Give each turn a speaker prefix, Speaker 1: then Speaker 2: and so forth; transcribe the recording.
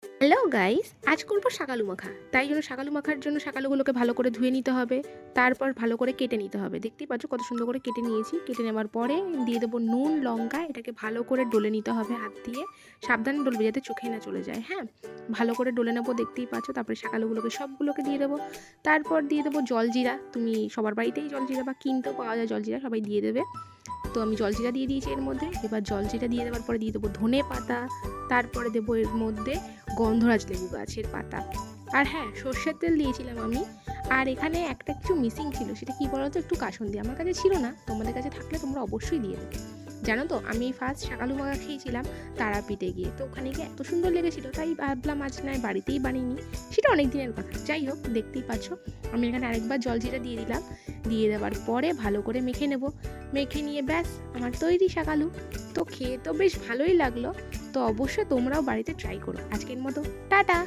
Speaker 1: Hello guys, আজ করবো শাকালু মাখা। তাই জন্য শাকালু মাখার জন্য শাকালুগুলোকে ভালো করে ধুয়ে নিতে হবে। তারপর ভালো করে কেটে নিতে হবে। দেখতেই পাচ্ছ কত সুন্দর করে কেটে নিয়েছি। কেটে নেওয়ার পরে দিয়ে দেবো নুন, লঙ্কা। এটাকে ভালো করে ডলে নিতে হবে হাত দিয়ে। সাবধানে ডলবে যাতে চোখে না চলে যায়। হ্যাঁ, ভালো করে ডলে নেবো, দেখতেই পাচ্ছ। তারপরে শাকালুগুলোকে সবগুলোকে দিয়ে দেবো। তারপর দিয়ে দেবো জলজিরা। তুমি সবার বাড়িতেই জলজিরা বা কিনতেও পাওয়া যায় জলজিরা, সবাই দিয়ে দেবে। তো আমি জলজিরা দিয়ে দিয়েছি এর মধ্যে। এবার জলজিরা দিয়ে দেওয়ার পরে দিয়ে দেবো ধনে পাতা। তারপরে দেবো এর মধ্যে গন্ধরাজ লেবু গাছের পাতা। আর হ্যাঁ, সর্ষের তেল দিয়েছিলাম আমি। আর এখানে একটা কিছু মিসিং ছিল, সেটা কি বলতো, একটু কাসুন্দি। আমার কাছে ছিল না, তোমাদের কাছে থাকলে তোমরা অবশ্যই দিয়ে দেবে। জানো তো, আমি ফার্স্ট শাকালু মাখা খেয়েছিলাম তারাপীঠে গিয়ে। তো ওখানে গিয়ে এত সুন্দর লেগেছিল, তাই ভাবলাম আজ নয় বাড়িতেই বানিয়ে নিই। সেটা অনেক দিনের কথা। যাই হোক, দেখতেই পাচ্ছ আমি এখানে আরেকবার জলজিরা দিয়ে দিলাম। দিয়ে দেওয়ার পরে ভালো করে মেখে নেব। মেখে নিয়ে ব্যাস আমার তৈরি শাকালু। তো খেয়ে তো বেশ ভালোই লাগলো। তো অবশ্যই তোমরাও বাড়িতে ট্রাই করো। আজকের মতো টাটা।